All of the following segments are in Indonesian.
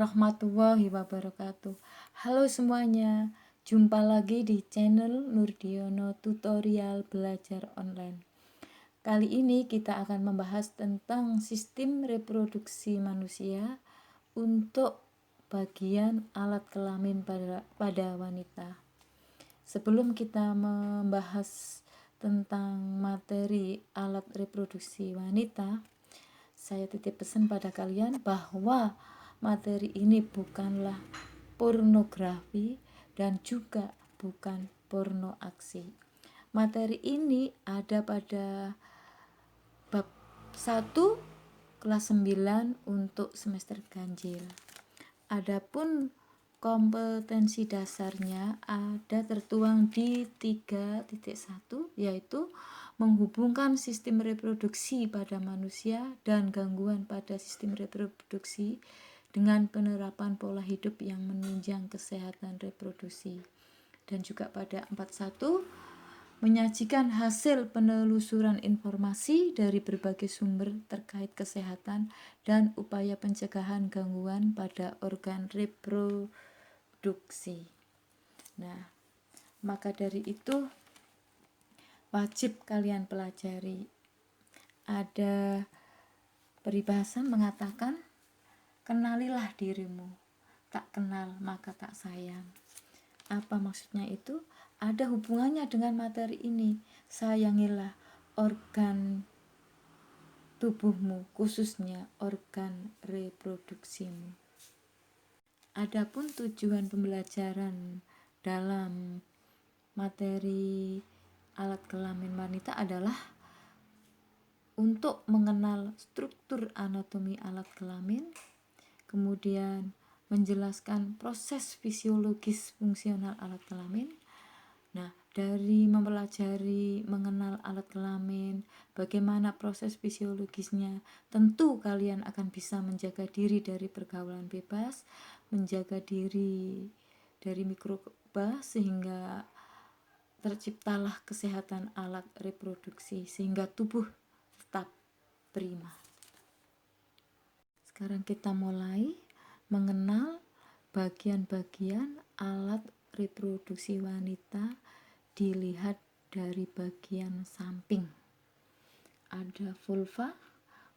warahmatullahi wabarakatuh. Halo semuanya, jumpa lagi di channel Nurdiono Tutorial Belajar Online. Kali ini kita akan membahas tentang sistem reproduksi manusia untuk bagian alat kelamin pada wanita. Sebelum kita membahas tentang materi alat reproduksi wanita, saya titip pesan pada kalian bahwa materi ini bukanlah pornografi dan juga bukan porno aksi. Materi ini ada pada bab 1 kelas 9 untuk semester ganjil. Adapun kompetensi dasarnya ada tertuang di 3.1, yaitu menghubungkan sistem reproduksi pada manusia dan gangguan pada sistem reproduksi dengan penerapan pola hidup yang menunjang kesehatan reproduksi. Dan juga pada 4.1 menyajikan hasil penelusuran informasi dari berbagai sumber terkait kesehatan dan upaya pencegahan gangguan pada organ reproduksi. Nah, maka dari itu wajib kalian pelajari. Ada peribahasa mengatakan, kenalilah dirimu, tak kenal maka tak sayang. Apa maksudnya itu? Ada hubungannya dengan materi ini. Sayangilah organ tubuhmu, khususnya organ reproduksimu. Adapun tujuan pembelajaran dalam materi alat kelamin wanita adalah untuk mengenal struktur anatomi alat kelamin, kemudian menjelaskan proses fisiologis fungsional alat kelamin. Nah, dari mempelajari mengenal alat kelamin, bagaimana proses fisiologisnya, tentu kalian akan bisa menjaga diri dari pergaulan bebas, menjaga diri dari mikroba, sehingga terciptalah kesehatan alat reproduksi, sehingga tubuh tetap prima. Sekarang kita mulai mengenal bagian-bagian alat reproduksi wanita dilihat dari bagian samping. Ada vulva.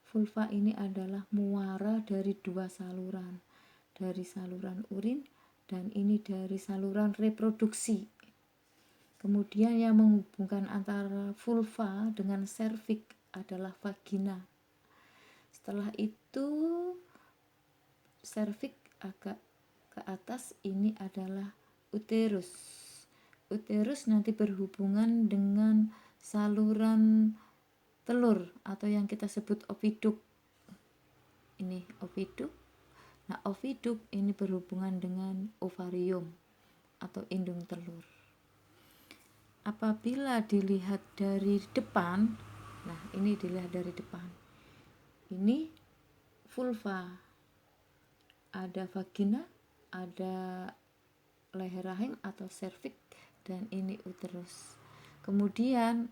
Vulva ini adalah muara dari dua saluran, dari saluran urin dan ini dari saluran reproduksi. Kemudian yang menghubungkan antara vulva dengan serviks adalah vagina. Setelah itu serviks agak ke atas, ini adalah uterus. Uterus nanti berhubungan dengan saluran telur atau yang kita sebut oviduk. Ini oviduk. Nah, oviduk ini berhubungan dengan ovarium atau indung telur. Apabila dilihat dari depan, nah ini dilihat dari depan, ini vulva, ada vagina, ada leher rahim atau serviks, dan ini uterus. Kemudian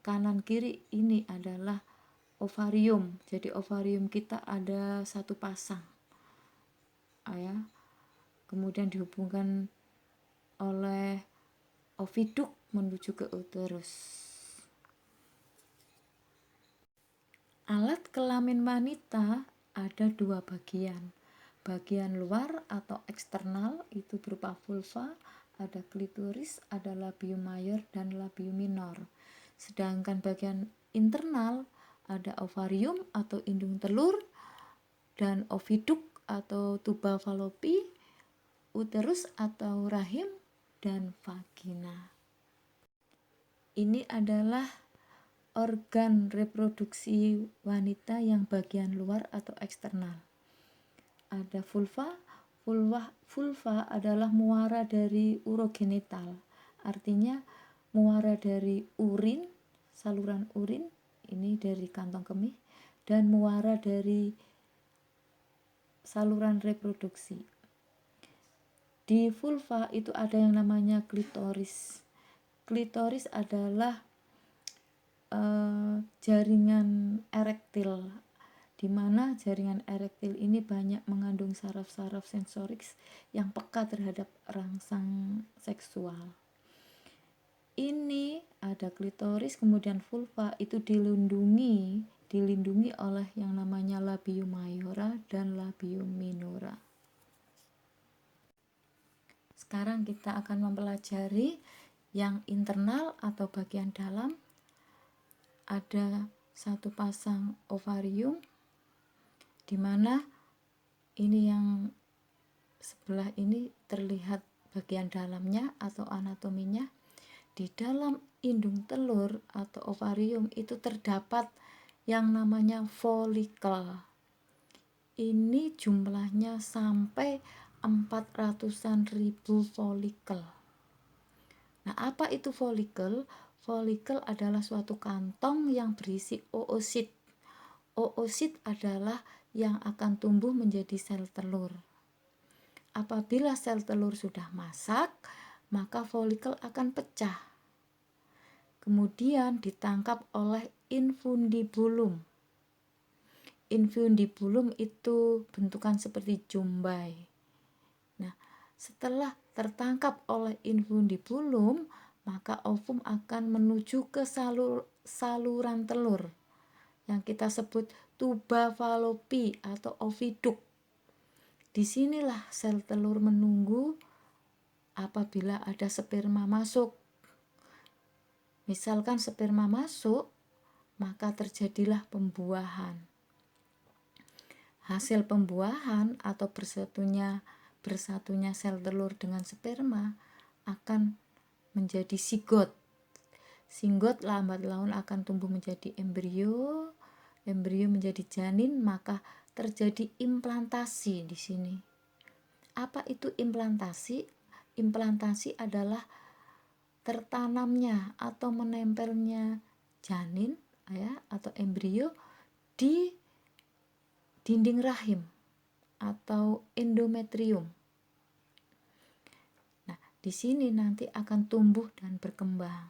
kanan kiri ini adalah ovarium. Jadi ovarium kita ada satu pasang, ya. Kemudian dihubungkan oleh oviduk menuju ke uterus. Alat kelamin wanita ada dua bagian. Bagian luar atau eksternal itu berupa vulva, ada klitoris, ada labium mayor dan labium minor. Sedangkan bagian internal ada ovarium atau indung telur dan oviduk atau tuba falopi, uterus atau rahim, dan vagina. Ini adalah organ reproduksi wanita yang bagian luar atau eksternal. Ada vulva. Vulva adalah muara dari urogenital, artinya muara dari urin, saluran urin, ini dari kantong kemih, dan muara dari saluran reproduksi. Di vulva itu ada yang namanya klitoris. Klitoris adalah jaringan erektil di mana jaringan erektil ini banyak mengandung saraf-saraf sensorik yang peka terhadap rangsang seksual. Ini ada klitoris, kemudian vulva itu dilindungi oleh yang namanya labium mayora dan labium minora. Sekarang kita akan mempelajari yang internal atau bagian dalam. Ada satu pasang ovarium, di mana ini yang sebelah ini terlihat bagian dalamnya atau anatominya. Di dalam indung telur atau ovarium itu terdapat yang namanya folikel. Ini jumlahnya sampai 400-an ribu folikel. Nah, apa itu folikel? Folikel adalah suatu kantong yang berisi oosit. Oosit adalah yang akan tumbuh menjadi sel telur. Apabila sel telur sudah masak, maka folikel akan pecah. Kemudian ditangkap oleh infundibulum. Infundibulum itu bentukan seperti jumbai. Nah, setelah tertangkap oleh infundibulum, maka ovum akan menuju ke saluran telur yang kita sebut tuba falopi atau oviduk. Disinilah sel telur menunggu apabila ada sperma masuk. Misalkan sperma masuk, maka terjadilah pembuahan. Hasil pembuahan atau bersatunya sel telur dengan sperma akan menjadi sigot. Sigot lambat laun akan tumbuh menjadi embrio menjadi janin, maka terjadi implantasi di sini. Apa itu implantasi? Implantasi adalah tertanamnya atau menempelnya janin ya atau embrio di dinding rahim atau endometrium. Nah, di sini nanti akan tumbuh dan berkembang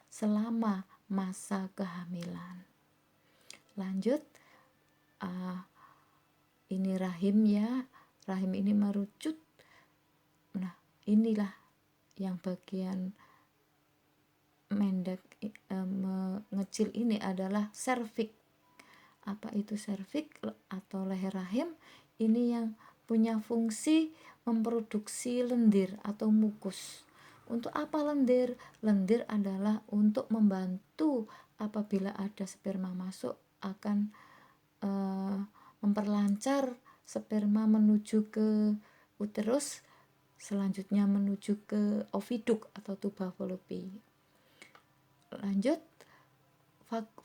selama masa kehamilan. Lanjut, ini rahim ya, rahim ini merucut. Nah, inilah yang bagian mendek mengecil ini adalah serviks. Apa itu serviks atau leher rahim? Ini yang punya fungsi memproduksi lendir atau mukus. Untuk apa lendir? Lendir adalah untuk membantu apabila ada sperma masuk, akan memperlancar sperma menuju ke uterus, selanjutnya menuju ke oviduk atau tuba falopi. Lanjut,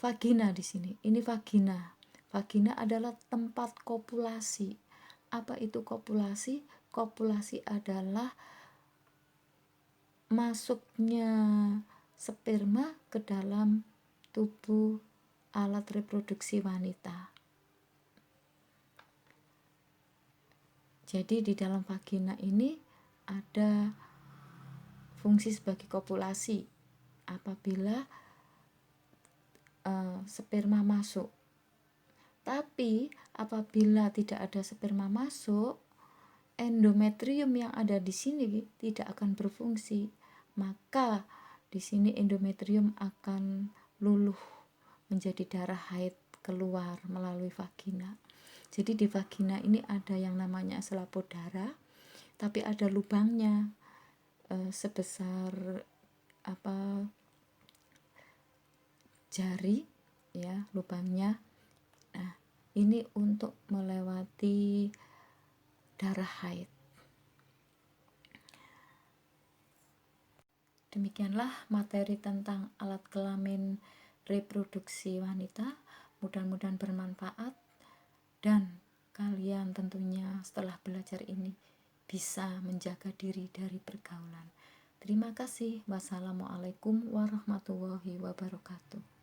vagina di sini. Ini vagina. Vagina adalah tempat kopulasi. Apa itu kopulasi? Kopulasi adalah masuknya sperma ke dalam tubuh alat reproduksi wanita. Jadi di dalam vagina ini ada fungsi sebagai kopulasi apabila sperma masuk. Tapi apabila tidak ada sperma masuk, endometrium yang ada di sini tidak akan berfungsi. Maka di sini endometrium akan luluh menjadi darah haid keluar melalui vagina. Jadi di vagina ini ada yang namanya selaput darah, tapi ada lubangnya sebesar jari ya lubangnya. Nah, ini untuk melewati darah haid. Demikianlah materi tentang alat kelamin reproduksi wanita. Mudah-mudahan bermanfaat, dan kalian tentunya setelah belajar ini bisa menjaga diri dari pergaulan. Terima kasih. Wassalamualaikum warahmatullahi wabarakatuh.